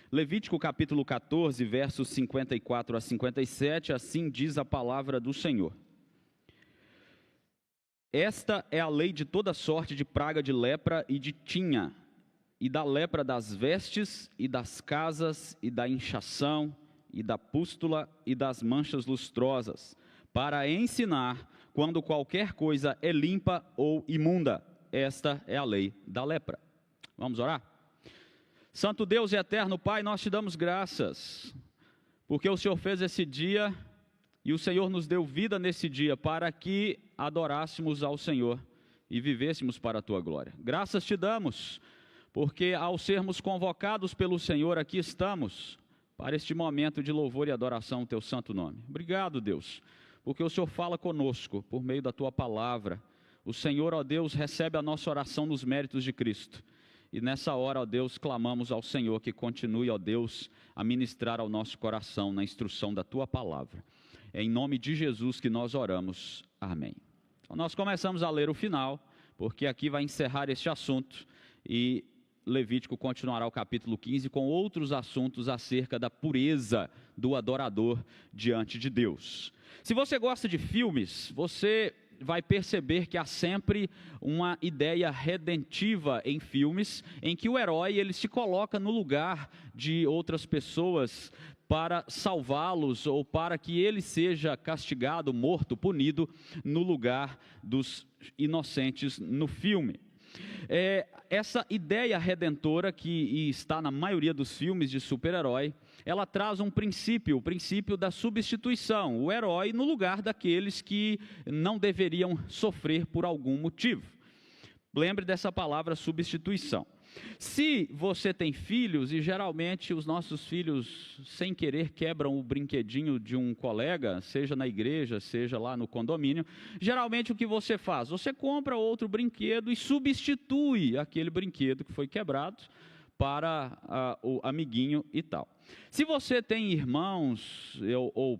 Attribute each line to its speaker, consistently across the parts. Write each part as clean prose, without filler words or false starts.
Speaker 1: Levítico capítulo 14, versos 54 a 57, assim diz a palavra do Senhor. Esta é a lei de toda sorte de praga de lepra e de tinha, e da lepra das vestes, e das casas, e da inchação, e da pústula, e das manchas lustrosas, para ensinar quando qualquer coisa é limpa ou imunda. Esta é a lei da lepra. Vamos orar? Santo Deus e eterno Pai, nós te damos graças, porque o Senhor fez esse dia, e o Senhor nos deu vida nesse dia, para que adorássemos ao Senhor e vivêssemos para a tua glória. Graças te damos, porque ao sermos convocados pelo Senhor, aqui estamos, para este momento de louvor e adoração ao teu santo nome. Obrigado, Deus, porque o Senhor fala conosco, por meio da tua palavra. O Senhor, ó Deus, recebe a nossa oração nos méritos de Cristo. E nessa hora, ó Deus, clamamos ao Senhor que continue, ó Deus, a ministrar ao nosso coração na instrução da tua palavra. É em nome de Jesus que nós oramos. Amém. Então, nós começamos a ler o final, porque aqui vai encerrar este assunto, e Levítico continuará o capítulo 15 com outros assuntos acerca da pureza do adorador diante de Deus. Se você gosta de filmes, você vai perceber que há sempre uma ideia redentiva em filmes, em que o herói ele se coloca no lugar de outras pessoas para salvá-los, ou para que ele seja castigado, morto, punido, no lugar dos inocentes no filme. Essa ideia redentora que está na maioria dos filmes de super-herói, ela traz um princípio, o princípio da substituição, o herói no lugar daqueles que não deveriam sofrer por algum motivo. Lembre dessa palavra substituição. Se você tem filhos, e geralmente os nossos filhos, sem querer, quebram o brinquedinho de um colega, seja na igreja, seja lá no condomínio, geralmente o que você faz? Você compra outro brinquedo e substitui aquele brinquedo que foi quebrado para o amiguinho e tal. Se você tem irmãos ou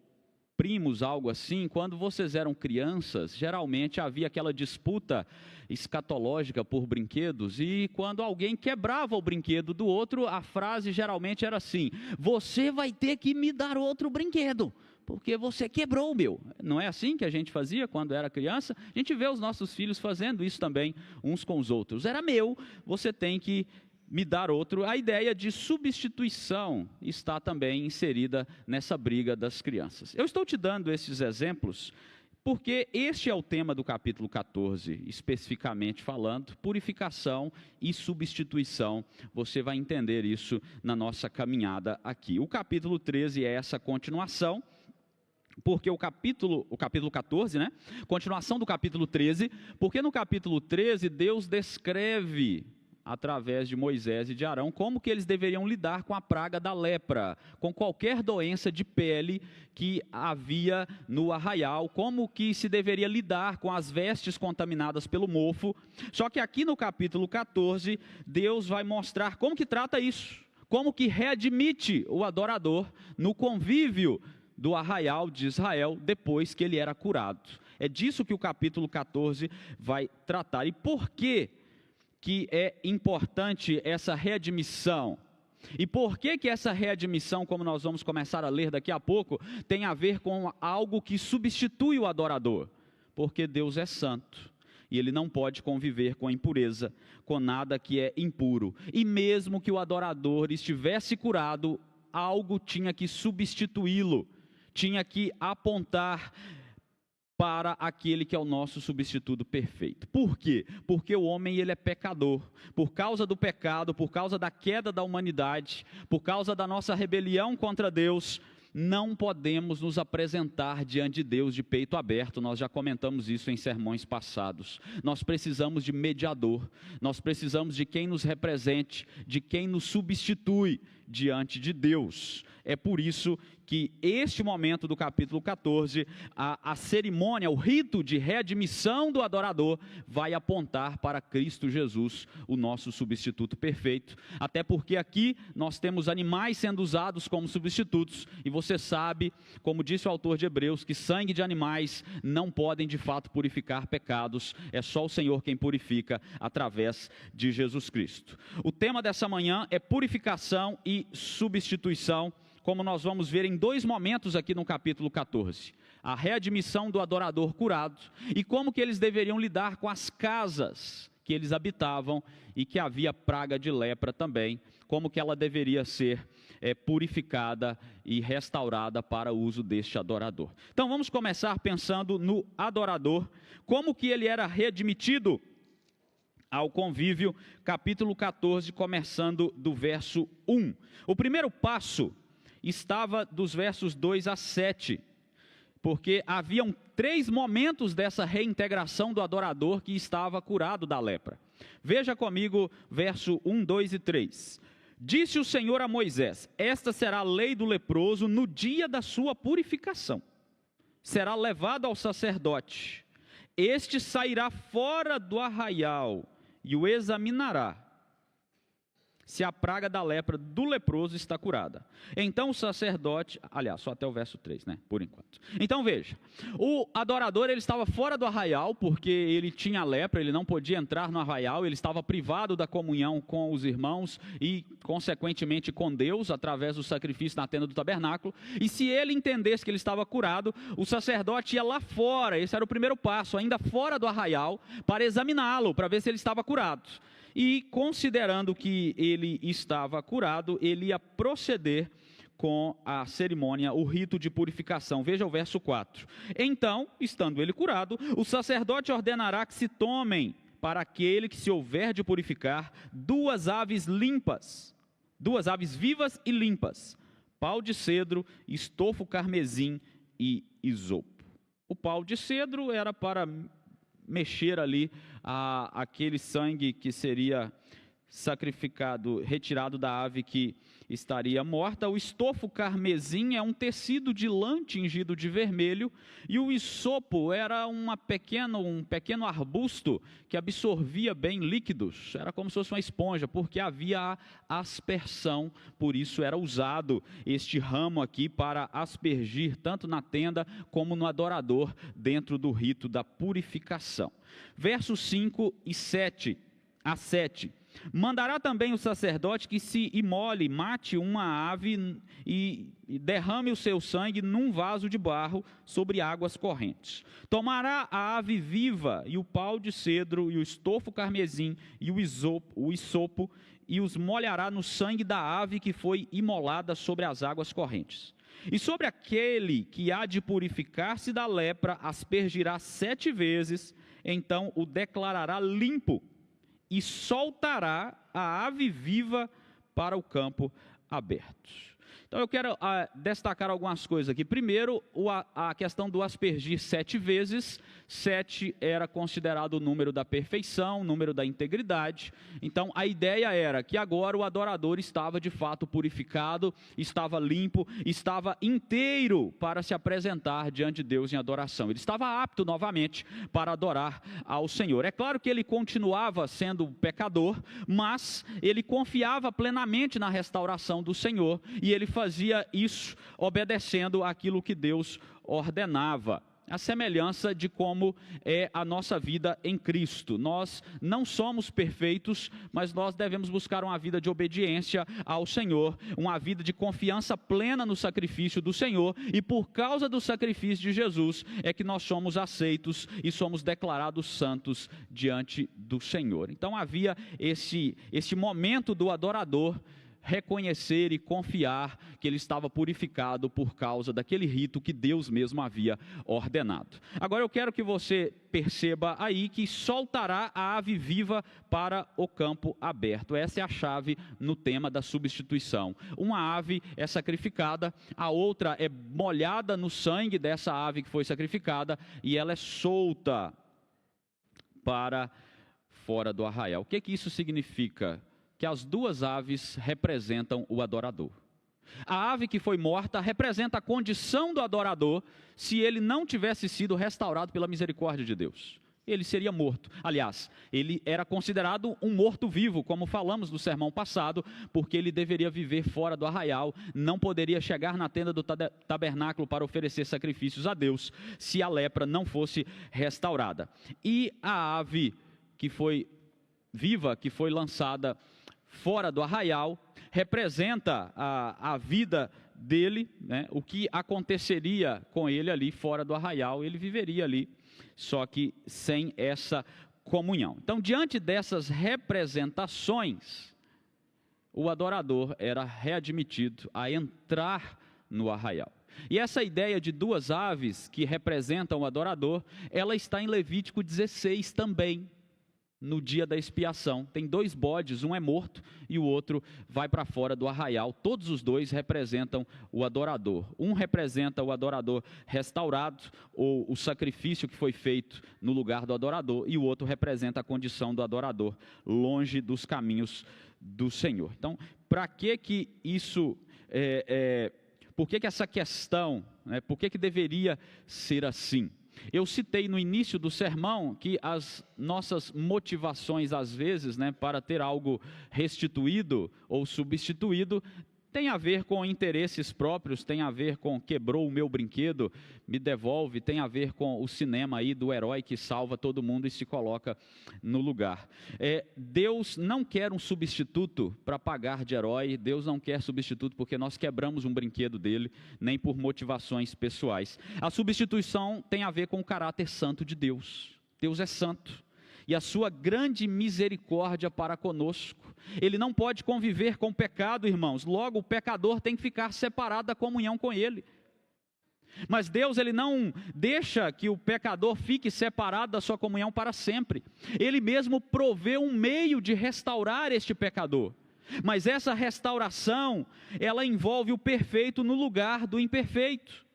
Speaker 1: primos, algo assim, quando vocês eram crianças, geralmente havia aquela disputa escatológica por brinquedos, e quando alguém quebrava o brinquedo do outro, a frase geralmente era assim: você vai ter que me dar outro brinquedo, porque você quebrou o meu. Não é assim que a gente fazia quando era criança? A gente vê os nossos filhos fazendo isso também, uns com os outros. Era meu, você tem que me dar outro. A ideia de substituição está também inserida nessa briga das crianças. Eu estou te dando esses exemplos porque este é o tema do capítulo 14, especificamente falando, purificação e substituição. Você vai entender isso na nossa caminhada aqui. O capítulo 13 é essa continuação, porque o capítulo 14, né? Continuação do capítulo 13, porque no capítulo 13 Deus descreve, através de Moisés e de Arão, como que eles deveriam lidar com a praga da lepra, com qualquer doença de pele que havia no arraial, como que se deveria lidar com as vestes contaminadas pelo mofo. Só que aqui no capítulo 14, Deus vai mostrar como que trata isso, como que readmite o adorador no convívio do arraial de Israel depois que ele era curado. É disso que o capítulo 14 vai tratar. E por quê que é importante essa readmissão? E por que que essa readmissão, como nós vamos começar a ler daqui a pouco, tem a ver com algo que substitui o adorador? Porque Deus é santo e Ele não pode conviver com a impureza, com nada que é impuro. E mesmo que o adorador estivesse curado, algo tinha que substituí-lo, tinha que apontar para aquele que é o nosso substituto perfeito. Por quê? Porque o homem ele é pecador. Por causa do pecado, por causa da queda da humanidade, por causa da nossa rebelião contra Deus, não podemos nos apresentar diante de Deus de peito aberto. Nós já comentamos isso em sermões passados. Nós precisamos de mediador, nós precisamos de quem nos represente, de quem nos substitui diante de Deus. É por isso que este momento do capítulo 14, a cerimônia, o rito de readmissão do adorador, vai apontar para Cristo Jesus, o nosso substituto perfeito. Até porque aqui nós temos animais sendo usados como substitutos, e você sabe, como disse o autor de Hebreus, que sangue de animais não podem de fato purificar pecados, é só o Senhor quem purifica através de Jesus Cristo. O tema dessa manhã é purificação e e substituição, como nós vamos ver em 2 momentos aqui no capítulo 14. A readmissão do adorador curado e como que eles deveriam lidar com as casas que eles habitavam e que havia praga de lepra também, como que ela deveria ser purificada e restaurada para o uso deste adorador. Então vamos começar pensando no adorador, como que ele era readmitido ao convívio, capítulo 14, começando do verso 1. O primeiro passo estava dos versos 2 a 7, porque haviam 3 momentos dessa reintegração do adorador que estava curado da lepra. Veja comigo verso 1, 2 e 3. Disse o Senhor a Moisés: esta será a lei do leproso no dia da sua purificação. Será levado ao sacerdote. Este sairá fora do arraial e o examinará, se a praga da lepra do leproso está curada. Então o sacerdote, aliás, só até o verso 3, né, por enquanto. Então veja, o adorador, ele estava fora do arraial, porque ele tinha lepra, ele não podia entrar no arraial, ele estava privado da comunhão com os irmãos e, consequentemente, com Deus, através do sacrifício na tenda do tabernáculo. E se ele entendesse que ele estava curado, o sacerdote ia lá fora, esse era o primeiro passo, ainda fora do arraial, para examiná-lo, para ver se ele estava curado. E considerando que ele estava curado, ele ia proceder com a cerimônia, o rito de purificação. Veja o verso 4. Então, estando ele curado, o sacerdote ordenará que se tomem para aquele que se houver de purificar 2 aves limpas, 2 aves vivas e limpas, pau de cedro, estofo carmesim e isopo. O pau de cedro era para mexer ali aquele sangue que seria sacrificado, retirado da ave que estaria morta. O estofo carmesim é um tecido de lã tingido de vermelho, e o isopo era um pequeno arbusto que absorvia bem líquidos, era como se fosse uma esponja, porque havia aspersão, por isso era usado este ramo aqui para aspergir tanto na tenda como no adorador, dentro do rito da purificação. Versos 5 e 7 a 7. Mandará também o sacerdote que se imole, mate uma ave e derrame o seu sangue num vaso de barro sobre águas correntes. Tomará a ave viva e o pau de cedro e o estofo carmesim e o isopo e os molhará no sangue da ave que foi imolada sobre as águas correntes. E sobre aquele que há de purificar-se da lepra, aspergirá 7 vezes, então o declarará limpo, e soltará a ave viva para o campo aberto. Então eu quero destacar algumas coisas aqui. Primeiro, a questão do aspergir 7 vezes. 7 era considerado o número da perfeição, o número da integridade. Então a ideia era que agora o adorador estava de fato purificado, estava limpo, estava inteiro para se apresentar diante de Deus em adoração. Ele estava apto novamente para adorar ao Senhor. É claro que ele continuava sendo pecador, mas ele confiava plenamente na restauração do Senhor, e ele fazia isso obedecendo aquilo que Deus ordenava. A semelhança de como é a nossa vida em Cristo. Nós não somos perfeitos, mas nós devemos buscar uma vida de obediência ao Senhor, uma vida de confiança plena no sacrifício do Senhor, e por causa do sacrifício de Jesus é que nós somos aceitos e somos declarados santos diante do Senhor. Então havia esse momento do adorador reconhecer e confiar que ele estava purificado por causa daquele rito que Deus mesmo havia ordenado. Agora eu quero que você perceba aí que soltará a ave viva para o campo aberto. Essa é a chave no tema da substituição. Uma ave é sacrificada, a outra é molhada no sangue dessa ave que foi sacrificada, e ela é solta para fora do arraial. O que isso significa? Que as 2 aves representam o adorador. A ave que foi morta representa a condição do adorador se ele não tivesse sido restaurado pela misericórdia de Deus. Ele seria morto. Aliás, ele era considerado um morto-vivo, como falamos no sermão passado, porque ele deveria viver fora do arraial, não poderia chegar na tenda do tabernáculo para oferecer sacrifícios a Deus, se a lepra não fosse restaurada. E a ave que foi viva, que foi lançada fora do arraial, representa a vida dele, né? O que aconteceria com ele ali fora do arraial, ele viveria ali, só que sem essa comunhão. Então, diante dessas representações, o adorador era readmitido a entrar no arraial. E essa ideia de duas aves que representam o adorador, ela está em Levítico 16 também, no dia da expiação. Tem 2 bodes, um é morto e o outro vai para fora do arraial. Todos os 2 representam o adorador. Um representa o adorador restaurado, ou o sacrifício que foi feito no lugar do adorador, e o outro representa a condição do adorador longe dos caminhos do Senhor. Então, para que isso... por que essa questão, né, por que deveria ser assim? Eu citei no início do sermão que as nossas motivações, às vezes, né, para ter algo restituído ou substituído, tem a ver com interesses próprios, tem a ver com quebrou o meu brinquedo, me devolve, tem a ver com o cinema aí do herói que salva todo mundo e se coloca no lugar. Deus não quer um substituto para pagar de herói, Deus não quer substituto porque nós quebramos um brinquedo dele, nem por motivações pessoais. A substituição tem a ver com o caráter santo de Deus. Deus é santo. E a sua grande misericórdia para conosco. Ele não pode conviver com o pecado, irmãos. Logo, o pecador tem que ficar separado da comunhão com ele. Mas Deus, ele não deixa que o pecador fique separado da sua comunhão para sempre. Ele mesmo provê um meio de restaurar este pecador. Mas essa restauração, ela envolve o perfeito no lugar do imperfeito.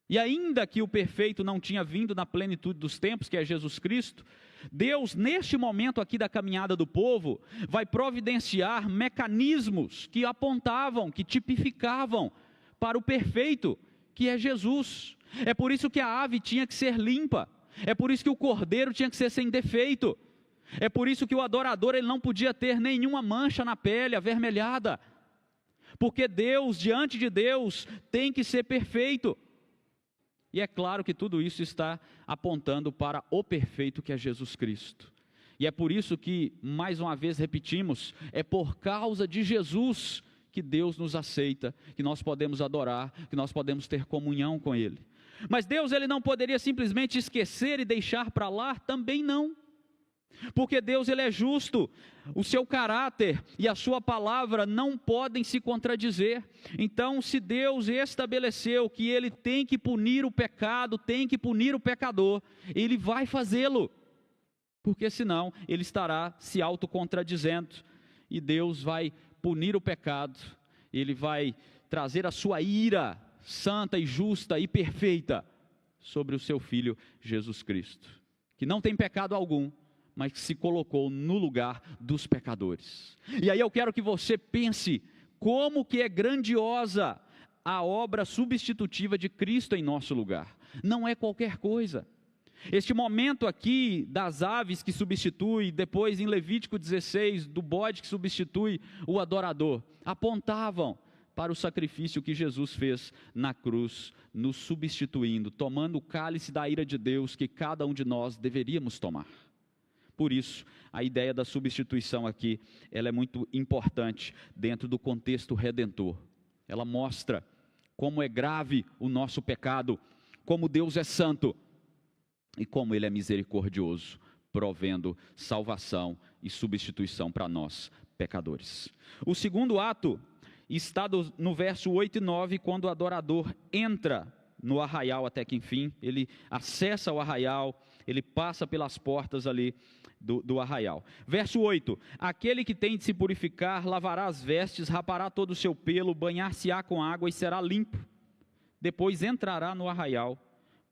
Speaker 1: E ainda que o perfeito não tinha vindo na plenitude dos tempos, que é Jesus Cristo, Deus, neste momento aqui da caminhada do povo, vai providenciar mecanismos que apontavam, que tipificavam para o perfeito, que é Jesus. É por isso que a ave tinha que ser limpa, é por isso que o cordeiro tinha que ser sem defeito, é por isso que o adorador ele não podia ter nenhuma mancha na pele avermelhada, porque Deus, diante de Deus, tem que ser perfeito. E é claro que tudo isso está apontando para o perfeito que é Jesus Cristo. E é por isso que, mais uma vez repetimos, é por causa de Jesus que Deus nos aceita, que nós podemos adorar, que nós podemos ter comunhão com Ele. Mas Deus, ele não poderia simplesmente esquecer e deixar para lá? Também não. Porque Deus, ele é justo, o seu caráter e a sua palavra não podem se contradizer. Então, se Deus estabeleceu que ele tem que punir o pecado, tem que punir o pecador, ele vai fazê-lo, porque senão ele estará se autocontradizendo, e Deus vai punir o pecado, ele vai trazer a sua ira santa e justa e perfeita sobre o seu Filho Jesus Cristo, que não tem pecado algum, mas que se colocou no lugar dos pecadores. E aí eu quero que você pense como que é grandiosa a obra substitutiva de Cristo em nosso lugar. Não é qualquer coisa. Este momento aqui das aves que substitui, depois em Levítico 16, do bode que substitui o adorador, apontavam para o sacrifício que Jesus fez na cruz, nos substituindo, tomando o cálice da ira de Deus que cada um de nós deveríamos tomar. Por isso, a ideia da substituição aqui, ela é muito importante dentro do contexto redentor. Ela mostra como é grave o nosso pecado, como Deus é santo e como Ele é misericordioso, provendo salvação e substituição para nós, pecadores. O segundo ato está no verso 8 e 9, quando o adorador entra no arraial até que enfim, ele acessa o arraial, ele passa pelas portas ali do arraial. Verso 8, aquele que tem de se purificar, lavará as vestes, rapará todo o seu pelo, banhar-se-á com água e será limpo. Depois entrará no arraial,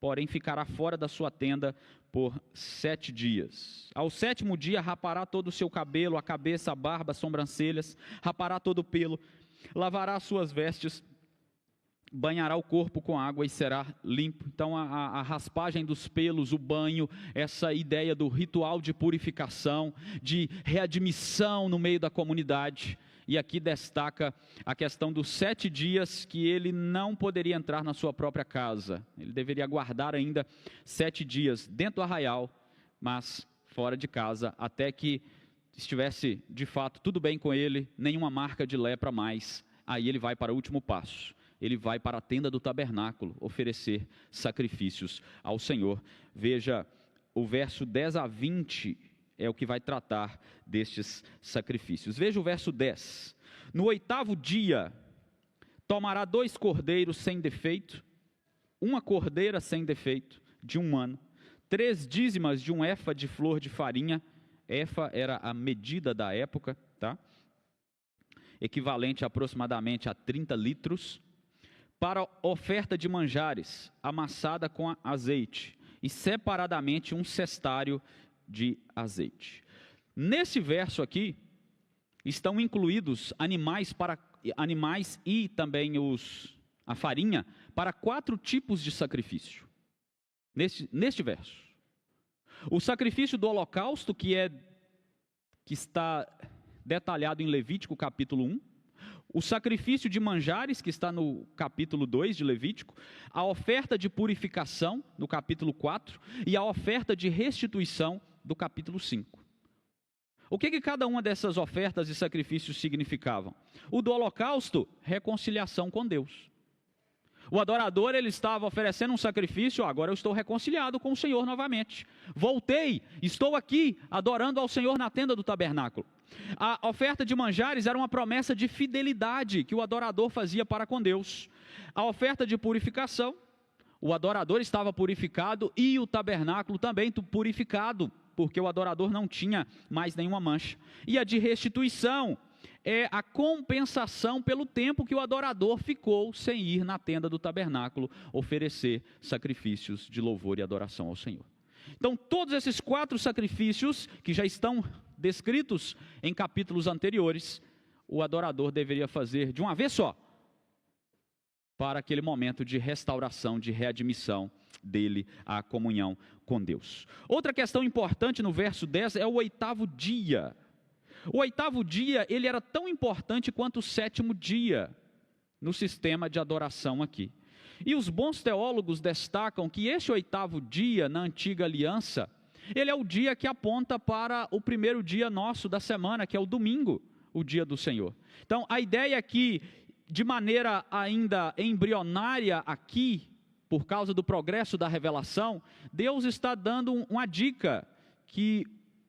Speaker 1: porém ficará fora da sua tenda por 7 dias. Ao 7º dia rapará todo o seu cabelo, a cabeça, a barba, as sobrancelhas, rapará todo o pelo, lavará as suas vestes, banhará o corpo com água e será limpo. Então a raspagem dos pelos, o banho, essa ideia do ritual de purificação, de readmissão no meio da comunidade. E aqui destaca a questão dos 7 dias que ele não poderia entrar na sua própria casa. Ele deveria aguardar ainda 7 dias dentro do arraial, mas fora de casa, até que estivesse de fato tudo bem com ele, nenhuma marca de lepra mais, aí ele vai para o último passo. Ele vai para a tenda do tabernáculo oferecer sacrifícios ao Senhor. Veja, o verso 10 a 20 é o que vai tratar destes sacrifícios. Veja o verso 10. No 8º dia, tomará 2 cordeiros sem defeito, 1 cordeira sem defeito, de 1 ano, 3 dízimas de 1 efa de flor de farinha. Efa era a medida da época, tá? Equivalente aproximadamente a 30 litros, para oferta de manjares, amassada com azeite, e separadamente 1 cestário de azeite. Nesse verso aqui, estão incluídos animais e também a farinha, para 4 tipos de sacrifício, neste verso. O sacrifício do holocausto, que está detalhado em Levítico capítulo 1, o sacrifício de manjares, que está no capítulo 2 de Levítico, a oferta de purificação, no capítulo 4, e a oferta de restituição, do capítulo 5. O que cada uma dessas ofertas e sacrifícios significavam? O do holocausto, reconciliação com Deus. O adorador, ele estava oferecendo um sacrifício, agora eu estou reconciliado com o Senhor novamente. Voltei, estou aqui, adorando ao Senhor na tenda do tabernáculo. A oferta de manjares era uma promessa de fidelidade que o adorador fazia para com Deus. A oferta de purificação, o adorador estava purificado e o tabernáculo também purificado, porque o adorador não tinha mais nenhuma mancha. E a de restituição é a compensação pelo tempo que o adorador ficou sem ir na tenda do tabernáculo oferecer sacrifícios de louvor e adoração ao Senhor. Então, todos esses 4 sacrifícios que já estão descritos em capítulos anteriores, o adorador deveria fazer de uma vez só, para aquele momento de restauração, de readmissão dele à comunhão com Deus. Outra questão importante no verso 10 é o 8º dia. O 8º dia, ele era tão importante quanto o 7º dia no sistema de adoração aqui. E os bons teólogos destacam que esse 8º dia na antiga aliança, ele é o dia que aponta para o primeiro dia nosso da semana, que é o domingo, o dia do Senhor. Então, a ideia é que, de maneira ainda embrionária aqui, por causa do progresso da revelação, Deus está dando uma dica que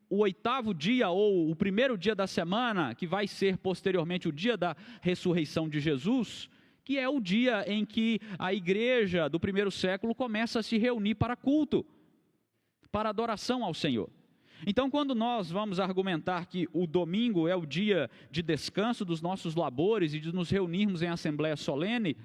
Speaker 1: o 8º dia, ou o primeiro dia da semana, que vai ser posteriormente o dia da ressurreição de Jesus, que é o dia em que a igreja do primeiro século começa a se reunir para culto, para adoração ao Senhor. Então, quando nós vamos argumentar que o domingo é o dia de descanso dos nossos labores e de nos reunirmos em assembleia solene,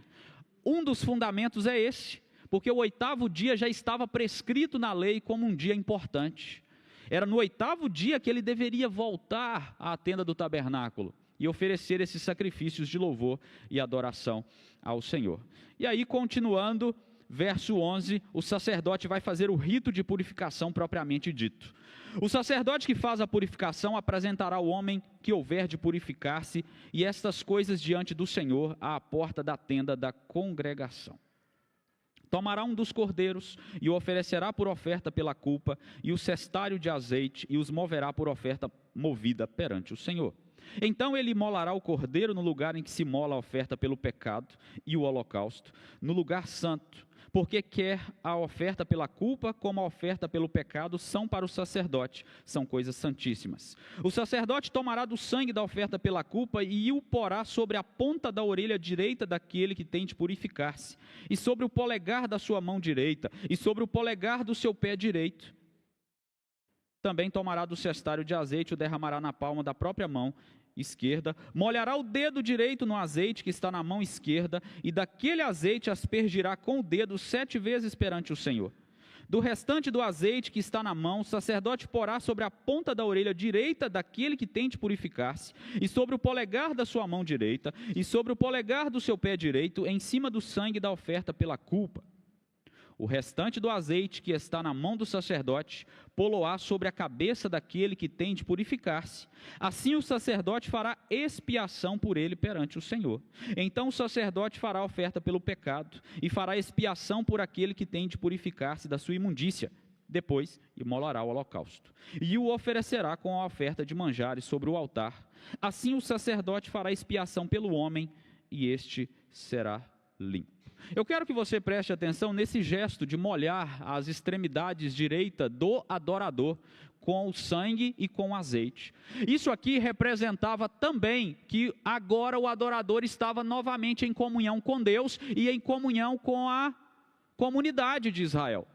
Speaker 1: um dos fundamentos é esse, porque o 8º dia já estava prescrito na lei como um dia importante. Era no 8º dia que ele deveria voltar à tenda do tabernáculo e oferecer esses sacrifícios de louvor e adoração ao Senhor. E aí, continuando, verso 11, o sacerdote vai fazer o rito de purificação propriamente dito. O sacerdote que faz a purificação apresentará o homem que houver de purificar-se, e estas coisas diante do Senhor à porta da tenda da congregação. Tomará um dos cordeiros e o oferecerá por oferta pela culpa, e o cestário de azeite, e os moverá por oferta movida perante o Senhor. Então ele imolará o cordeiro no lugar em que se imola a oferta pelo pecado e o holocausto, no lugar santo, porque quer a oferta pela culpa como a oferta pelo pecado são para o sacerdote, são coisas santíssimas. O sacerdote tomará do sangue da oferta pela culpa e o porá sobre a ponta da orelha direita daquele que tem de purificar-se, e sobre o polegar da sua mão direita, e sobre o polegar do seu pé direito. Também tomará do cestário de azeite, o derramará na palma da própria mão esquerda, molhará o dedo direito no azeite que está na mão esquerda, e daquele azeite aspergirá com o dedo 7 vezes perante o Senhor. Do restante do azeite que está na mão, o sacerdote porá sobre a ponta da orelha direita daquele que tem de purificar-se, e sobre o polegar da sua mão direita, e sobre o polegar do seu pé direito, em cima do sangue da oferta pela culpa. O restante do azeite que está na mão do sacerdote, pô-lo-á sobre a cabeça daquele que tem de purificar-se. Assim o sacerdote fará expiação por ele perante o Senhor. Então o sacerdote fará oferta pelo pecado, e fará expiação por aquele que tem de purificar-se da sua imundícia. Depois imolará o holocausto, e o oferecerá com a oferta de manjares sobre o altar. Assim o sacerdote fará expiação pelo homem, e este será limpo. Eu quero que você preste atenção nesse gesto de molhar as extremidades direita do adorador com o sangue e com o azeite. Isso aqui representava também que agora o adorador estava novamente em comunhão com Deus e em comunhão com a comunidade de Israel.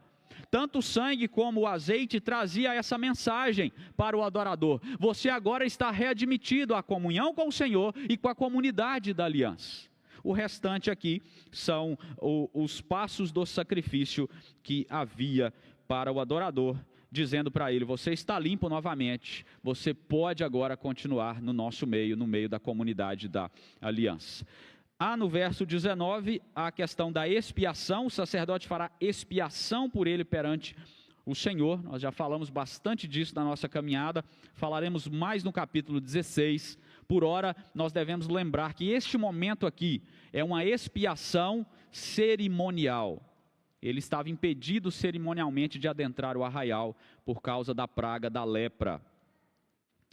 Speaker 1: Tanto o sangue como o azeite trazia essa mensagem para o adorador: você agora está readmitido à comunhão com o Senhor e com a comunidade da aliança. O restante aqui são os passos do sacrifício que havia para o adorador, dizendo para ele: você está limpo novamente, você pode agora continuar no nosso meio, no meio da comunidade da aliança. Há no verso 19 a questão da expiação. O sacerdote fará expiação por ele perante o Senhor. Nós já falamos bastante disso na nossa caminhada, falaremos mais no capítulo 16. Por ora, nós devemos lembrar que este momento aqui é uma expiação cerimonial. Ele estava impedido cerimonialmente de adentrar o arraial por causa da praga da lepra.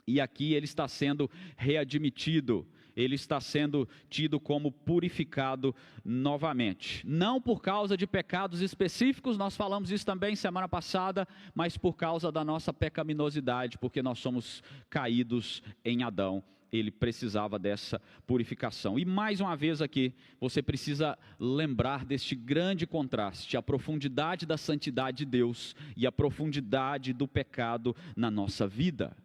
Speaker 1: E aqui ele está sendo readmitido, ele está sendo tido como purificado novamente. Não por causa de pecados específicos, nós falamos isso também semana passada, mas por causa da nossa pecaminosidade, porque nós somos caídos em Adão. Ele precisava dessa purificação. E mais uma vez aqui, você precisa lembrar deste grande contraste, a profundidade da santidade de Deus e a profundidade do pecado na nossa vida.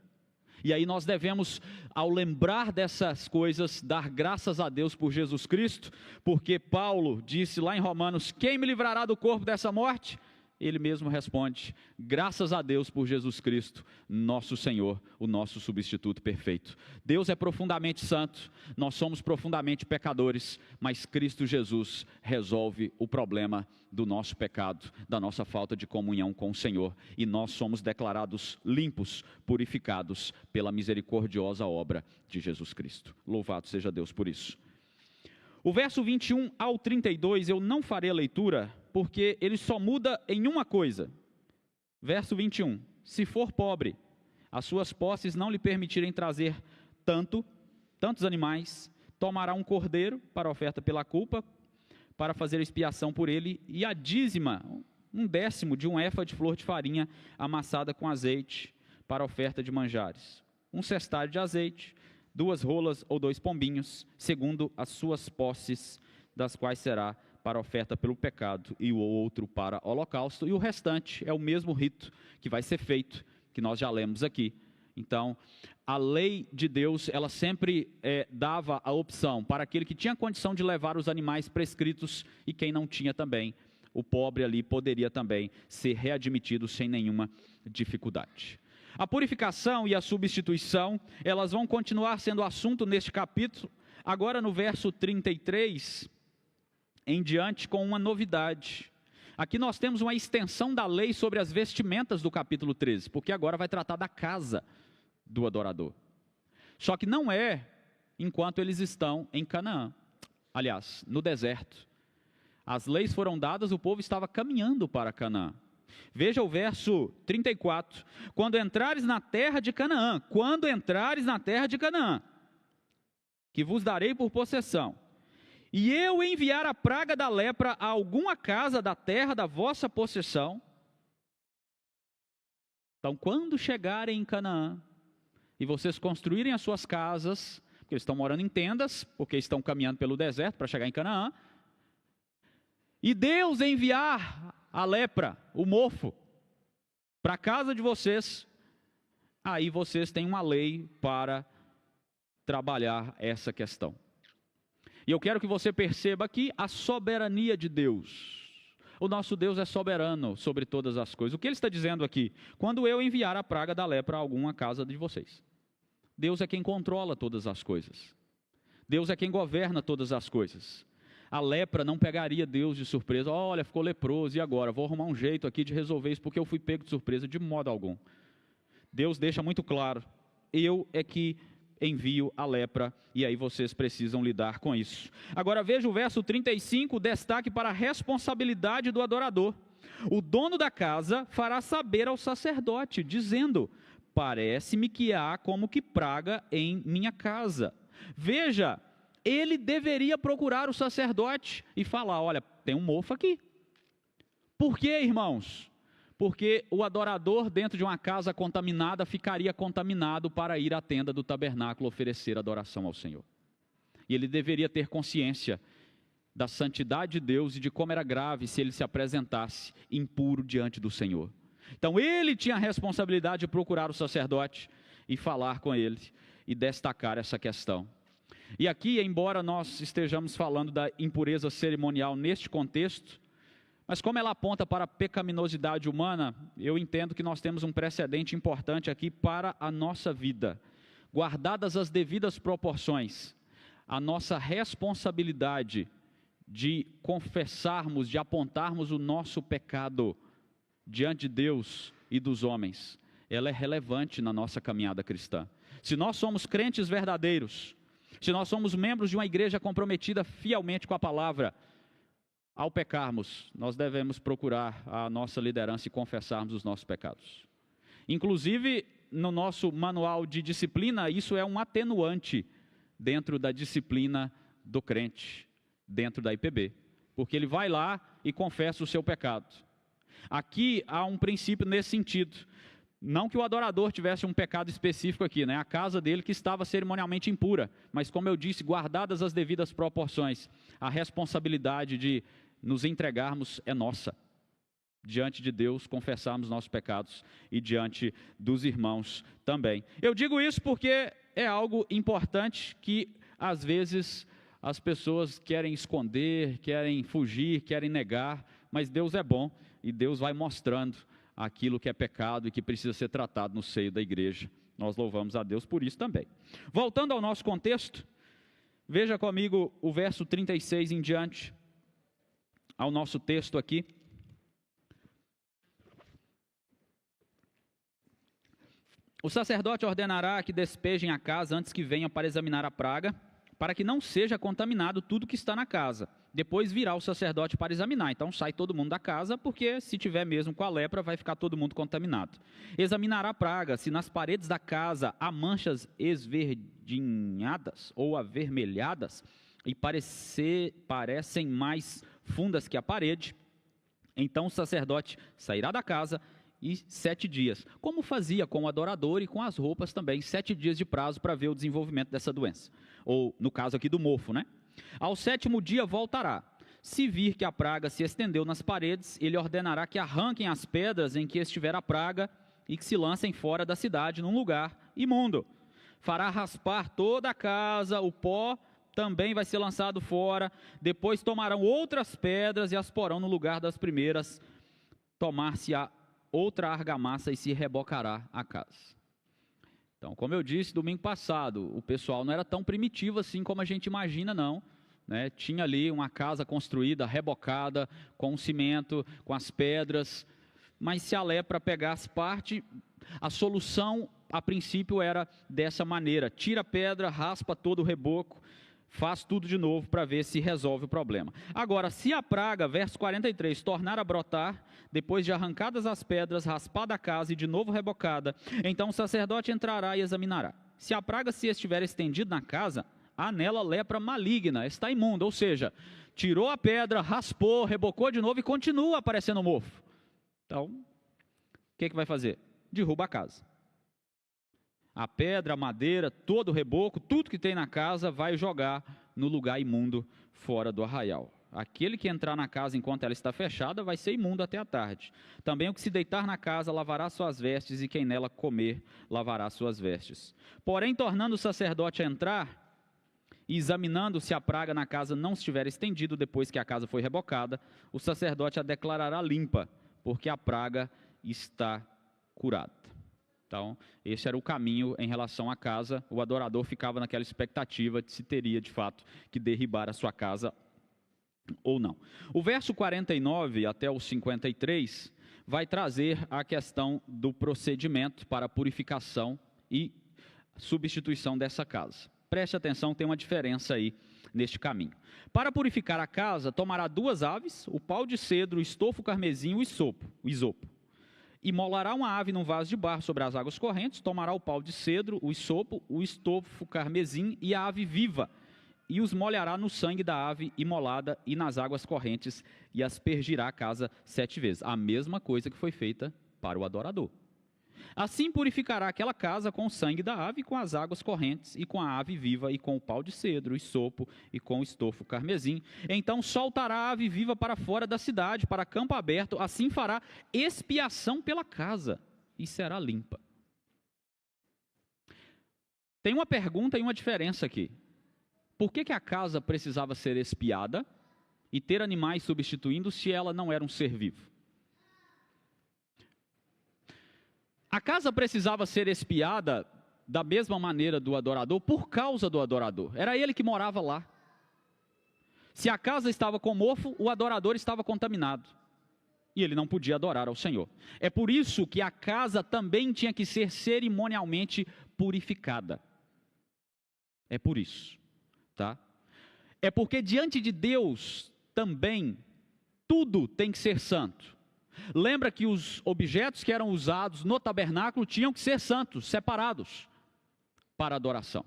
Speaker 1: E aí nós devemos, ao lembrar dessas coisas, dar graças a Deus por Jesus Cristo, porque Paulo disse lá em Romanos: quem me livrará do corpo dessa morte? Ele mesmo responde: graças a Deus por Jesus Cristo, nosso Senhor, o nosso substituto perfeito. Deus é profundamente santo, nós somos profundamente pecadores, mas Cristo Jesus resolve o problema do nosso pecado, da nossa falta de comunhão com o Senhor, e nós somos declarados limpos, purificados pela misericordiosa obra de Jesus Cristo. Louvado seja Deus por isso. O verso 21 ao 32 eu não farei a leitura, porque ele só muda em uma coisa. Verso 21, se for pobre, as suas posses não lhe permitirem trazer tantos animais, tomará um cordeiro para oferta pela culpa, para fazer expiação por ele, e a dízima, 1/10 de um éfa de flor de farinha amassada com azeite, para oferta de manjares. 1 cestário de azeite, 2 rolas ou 2 pombinhos, segundo as suas posses, das quais será para oferta pelo pecado, e o outro para holocausto, e o restante é o mesmo rito que vai ser feito, que nós já lemos aqui. Então, a lei de Deus, ela sempre dava a opção para aquele que tinha condição de levar os animais prescritos, e quem não tinha também, o pobre ali poderia também ser readmitido sem nenhuma dificuldade. A purificação e a substituição, elas vão continuar sendo assunto neste capítulo, agora no verso 33 em diante, com uma novidade. Aqui nós temos uma extensão da lei sobre as vestimentas do capítulo 13, porque agora vai tratar da casa do adorador. Só que não é enquanto eles estão em Canaã, aliás, no deserto. As leis foram dadas, o povo estava caminhando para Canaã. Veja o verso 34, quando entrares na terra de Canaã, que vos darei por possessão, e eu enviar a praga da lepra a alguma casa da terra da vossa possessão. Então, quando chegarem em Canaã, e vocês construírem as suas casas, porque eles estão morando em tendas, porque estão caminhando pelo deserto para chegar em Canaã, e Deus enviar a lepra, o mofo, para a casa de vocês, aí vocês têm uma lei para trabalhar essa questão. E eu quero que você perceba aqui a soberania de Deus. O nosso Deus é soberano sobre todas as coisas. O que ele está dizendo aqui? Quando eu enviar a praga da lepra a alguma casa de vocês. Deus é quem controla todas as coisas. Deus é quem governa todas as coisas. A lepra não pegaria Deus de surpresa. Olha, ficou leproso, e agora? Vou arrumar um jeito aqui de resolver isso, porque eu fui pego de surpresa, de modo algum. Deus deixa muito claro, eu é que envio a lepra, e aí vocês precisam lidar com isso. Agora veja o verso 35, destaque para a responsabilidade do adorador. o dono da casa fará saber ao sacerdote, dizendo: parece-me que há como que praga em minha casa. Veja, ele deveria procurar o sacerdote e falar: olha, tem um mofo aqui. Por quê, irmãos? Porque o adorador dentro de uma casa contaminada ficaria contaminado para ir à tenda do tabernáculo oferecer adoração ao Senhor. E ele deveria ter consciência da santidade de Deus e de como era grave se ele se apresentasse impuro diante do Senhor. Então ele tinha a responsabilidade de procurar o sacerdote e falar com ele e destacar essa questão. E aqui, embora nós estejamos falando da impureza cerimonial neste contexto, mas como ela aponta para a pecaminosidade humana, eu entendo que nós temos um precedente importante aqui para a nossa vida. Guardadas as devidas proporções, a nossa responsabilidade de confessarmos, de apontarmos o nosso pecado diante de Deus e dos homens, ela é relevante na nossa caminhada cristã. Se nós somos crentes verdadeiros, se nós somos membros de uma igreja comprometida fielmente com a palavra, ao pecarmos, nós devemos procurar a nossa liderança e confessarmos os nossos pecados. Inclusive, no nosso manual de disciplina, isso é um atenuante dentro da disciplina do crente, dentro da IPB, porque ele vai lá e confessa o seu pecado. Aqui há um princípio nesse sentido. Não que o adorador tivesse um pecado específico aqui, né? A casa dele que estava cerimonialmente impura, mas como eu disse, guardadas as devidas proporções, a responsabilidade de nos entregarmos é nossa, diante de Deus, confessarmos nossos pecados e diante dos irmãos também. Eu digo isso porque é algo importante que às vezes as pessoas querem esconder, querem fugir, querem negar, mas Deus é bom e Deus vai mostrando aquilo que é pecado e que precisa ser tratado no seio da igreja. Nós louvamos a Deus por isso também. Voltando ao nosso contexto, veja comigo o verso 36 em diante, ao nosso texto aqui. O sacerdote ordenará que despejem a casa antes que venham para examinar a praga, para que não seja contaminado tudo que está na casa. Depois virá o sacerdote para examinar. Então sai todo mundo da casa, porque se tiver mesmo com a lepra, vai ficar todo mundo contaminado. Examinará a praga, se nas paredes da casa há manchas esverdinhadas ou avermelhadas, e parecem mais fundas que a parede, então o sacerdote sairá da casa e 7 dias, como fazia com o adorador e com as roupas também, 7 dias de prazo para ver o desenvolvimento dessa doença, ou no caso aqui do mofo, né? Ao 7º dia voltará. Se vir que a praga se estendeu nas paredes, ele ordenará que arranquem as pedras em que estiver a praga e que se lancem fora da cidade, num lugar imundo. Fará raspar toda a casa, o pó também vai ser lançado fora. Depois tomarão outras pedras e as porão no lugar das primeiras. Tomar-se-á outra argamassa e se rebocará a casa. Então, como eu disse domingo passado, o pessoal não era tão primitivo assim como a gente imagina, não. Né? Tinha ali uma casa construída, rebocada, com o cimento, com as pedras. Mas se a lepra pegasse parte, a solução, a princípio, era dessa maneira. Tira a pedra, raspa todo o reboco, faz tudo de novo para ver se resolve o problema. Agora, se a praga, verso 43, tornar a brotar, depois de arrancadas as pedras, raspada a casa e de novo rebocada, então o sacerdote entrará e examinará. Se a praga se estiver estendida na casa, há nela lepra maligna, está imunda, ou seja, tirou a pedra, raspou, rebocou de novo e continua aparecendo mofo. Então, o que vai fazer? Derruba a casa. A pedra, a madeira, todo o reboco, tudo que tem na casa vai jogar no lugar imundo fora do arraial. Aquele que entrar na casa enquanto ela está fechada vai ser imundo até a tarde. Também o que se deitar na casa lavará suas vestes, e quem nela comer lavará suas vestes. Porém, tornando o sacerdote a entrar e examinando se a praga na casa não estiver estendida depois que a casa foi rebocada, o sacerdote a declarará limpa, porque a praga está curada. Então, esse era o caminho em relação à casa. O adorador ficava naquela expectativa de se teria, de fato, que derribar a sua casa ou não. O verso 49 até o 53 vai trazer a questão do procedimento para a purificação e substituição dessa casa. preste atenção, tem uma diferença aí neste caminho. Para purificar a casa, tomará 2 aves, o pau de cedro, o estofo carmesim e o isopo. E molará uma ave num vaso de barro sobre as águas correntes, tomará o pau de cedro, o isopo, o estofo carmesim e a ave viva, e os molhará no sangue da ave imolada e nas águas correntes, e aspergirá a casa 7 vezes. A mesma coisa que foi feita para o adorador. Assim purificará aquela casa com o sangue da ave, com as águas correntes, e com a ave viva, e com o pau de cedro, o isopo, e com o estofo carmesim. Então soltará a ave viva para fora da cidade, para campo aberto, assim fará expiação pela casa, e será limpa. Tem uma pergunta e uma diferença aqui. Por que a casa precisava ser expiada e ter animais substituindo se ela não era um ser vivo? A casa precisava ser expiada da mesma maneira do adorador por causa do adorador. Era ele que morava lá. Se a casa estava com mofo, o adorador estava contaminado. E ele não podia adorar ao Senhor. É por isso que a casa também tinha que ser cerimonialmente purificada. É por isso. Tá? É porque diante de Deus também tudo tem que ser santo. Lembra que os objetos que eram usados no tabernáculo tinham que ser santos, separados para adoração.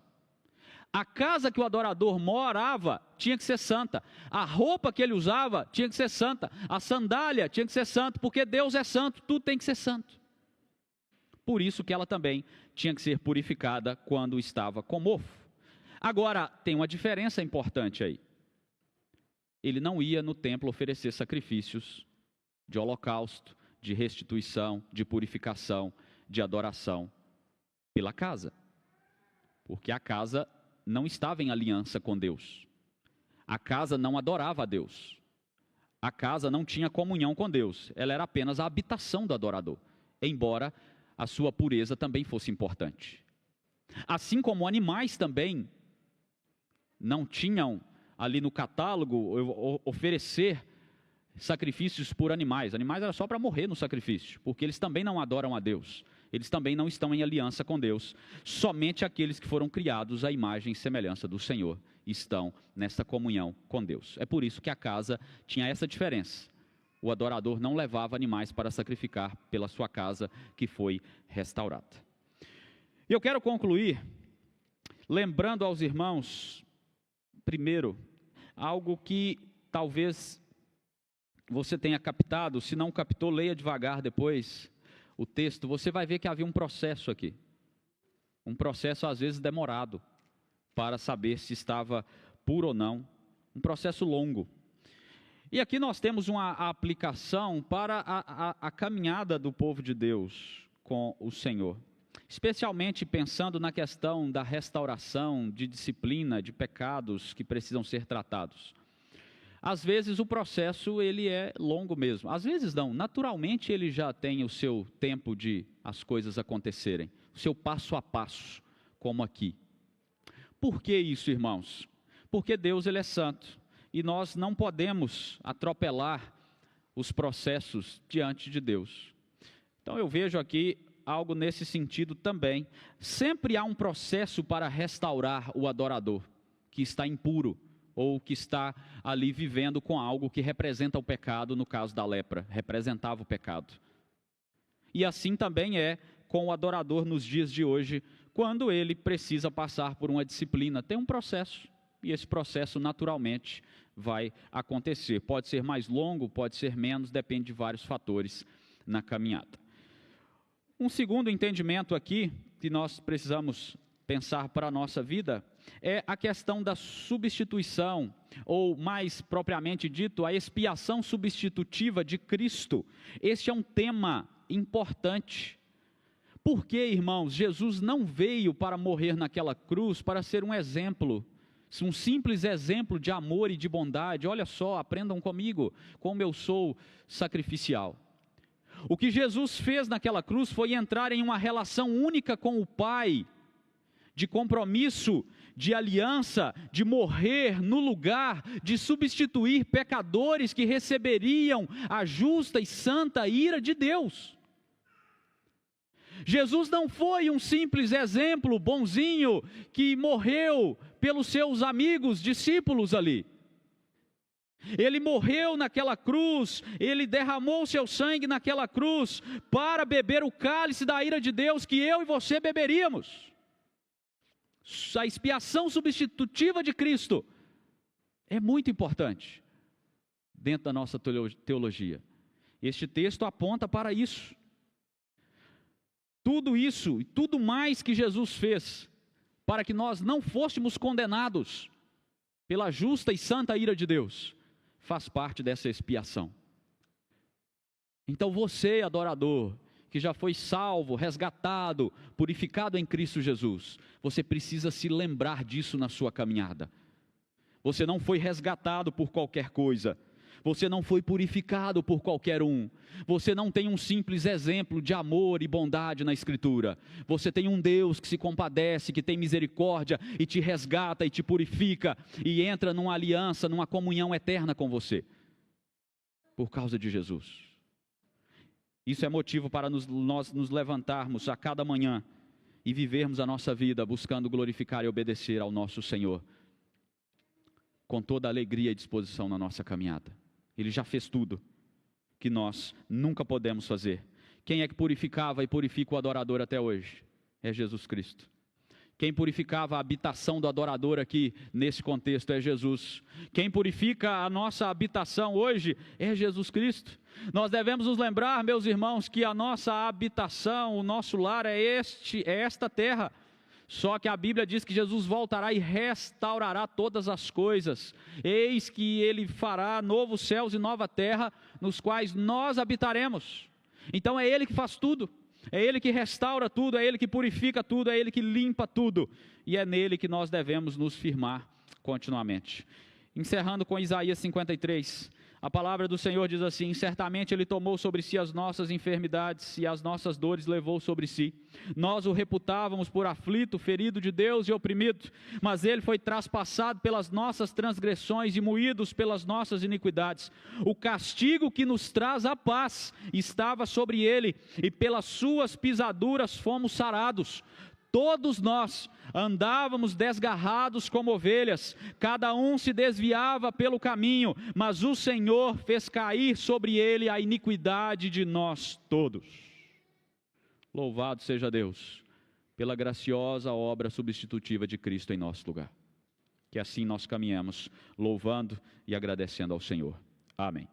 Speaker 1: A casa que o adorador morava tinha que ser santa. A roupa que ele usava tinha que ser santa. A sandália tinha que ser santa, porque Deus é santo, tudo tem que ser santo. Por isso que ela também tinha que ser purificada quando estava com mofo. Agora, tem uma diferença importante aí. Ele não ia no templo oferecer sacrifícios de holocausto, de restituição, de purificação, de adoração pela casa. Porque a casa não estava em aliança com Deus. A casa não adorava a Deus. A casa não tinha comunhão com Deus. Ela era apenas a habitação do adorador, embora a sua pureza também fosse importante. Assim como animais também não tinham ali no catálogo oferecer sacrifícios por animais. Animais era só para morrer no sacrifício, porque eles também não adoram a Deus. Eles também não estão em aliança com Deus. Somente aqueles que foram criados à imagem e semelhança do Senhor estão nessa comunhão com Deus. É por isso que a casa tinha essa diferença. O adorador não levava animais para sacrificar pela sua casa que foi restaurada. E eu quero concluir lembrando aos irmãos, primeiro, algo que talvez você tenha captado. Se não captou, leia devagar depois o texto. Você vai ver que havia um processo aqui. Um processo às vezes demorado para saber se estava puro ou não. Um processo longo. E aqui nós temos uma aplicação para a caminhada do povo de Deus com o Senhor. Especialmente pensando na questão da restauração, de disciplina, de pecados que precisam ser tratados. Às vezes o processo ele é longo mesmo, às vezes não, naturalmente ele já tem o seu tempo de as coisas acontecerem, o seu passo a passo, como aqui. Por que isso, irmãos? Porque Deus ele é santo e nós não podemos atropelar os processos diante de Deus. Então eu vejo aqui algo nesse sentido também. Sempre há um processo para restaurar o adorador que está impuro, ou que está ali vivendo com algo que representa o pecado, no caso da lepra, representava o pecado. E assim também é com o adorador nos dias de hoje, quando ele precisa passar por uma disciplina. Tem um processo, e esse processo naturalmente vai acontecer. Pode ser mais longo, pode ser menos, depende de vários fatores na caminhada. Um segundo entendimento aqui, que nós precisamos pensar para a nossa vida, é a questão da substituição, ou mais propriamente dito, a expiação substitutiva de Cristo. Este é um tema importante. Porque, irmãos, Jesus não veio para morrer naquela cruz para ser um exemplo, um simples exemplo de amor e de bondade. Olha só, aprendam comigo como eu sou sacrificial. O que Jesus fez naquela cruz foi entrar em uma relação única com o Pai, de compromisso, de aliança, de morrer no lugar, de substituir pecadores que receberiam a justa e santa ira de Deus. Jesus não foi um simples exemplo bonzinho que morreu pelos seus amigos, discípulos ali. Ele morreu naquela cruz, ele derramou seu sangue naquela cruz para beber o cálice da ira de Deus que eu e você beberíamos. A expiação substitutiva de Cristo é muito importante dentro da nossa teologia. Este texto aponta para isso. Tudo isso e tudo mais que Jesus fez para que nós não fôssemos condenados pela justa e santa ira de Deus, faz parte dessa expiação. Então você, adorador, que já foi salvo, resgatado, purificado em Cristo Jesus, você precisa se lembrar disso na sua caminhada. Você não foi resgatado por qualquer coisa. Você não foi purificado por qualquer um. Você não tem um simples exemplo de amor e bondade na Escritura. Você tem um Deus que se compadece, que tem misericórdia e te resgata e te purifica e entra numa aliança, numa comunhão eterna com você, por causa de Jesus. Isso é motivo para nós nos levantarmos a cada manhã e vivermos a nossa vida buscando glorificar e obedecer ao nosso Senhor, com toda a alegria e disposição na nossa caminhada. Ele já fez tudo que nós nunca podemos fazer. Quem é que purificava e purifica o adorador até hoje? É Jesus Cristo. Quem purificava a habitação do adorador aqui, nesse contexto, é Jesus. Quem purifica a nossa habitação hoje é Jesus Cristo. Nós devemos nos lembrar, meus irmãos, que a nossa habitação, o nosso lar é esta terra. Só que a Bíblia diz que Jesus voltará e restaurará todas as coisas. Eis que Ele fará novos céus e nova terra, nos quais nós habitaremos. Então é Ele que faz tudo. É Ele que restaura tudo, é Ele que purifica tudo, é Ele que limpa tudo. E é nele que nós devemos nos firmar continuamente. Encerrando com Isaías 53, a palavra do Senhor diz assim: certamente Ele tomou sobre si as nossas enfermidades e as nossas dores levou sobre si. Nós o reputávamos por aflito, ferido de Deus e oprimido, mas Ele foi traspassado pelas nossas transgressões e moídos pelas nossas iniquidades. O castigo que nos traz a paz estava sobre Ele, e pelas suas pisaduras fomos sarados. Todos nós andávamos desgarrados como ovelhas, cada um se desviava pelo caminho, mas o Senhor fez cair sobre ele a iniquidade de nós todos. Louvado seja Deus pela graciosa obra substitutiva de Cristo em nosso lugar. Que assim nós caminhemos louvando e agradecendo ao Senhor. Amém.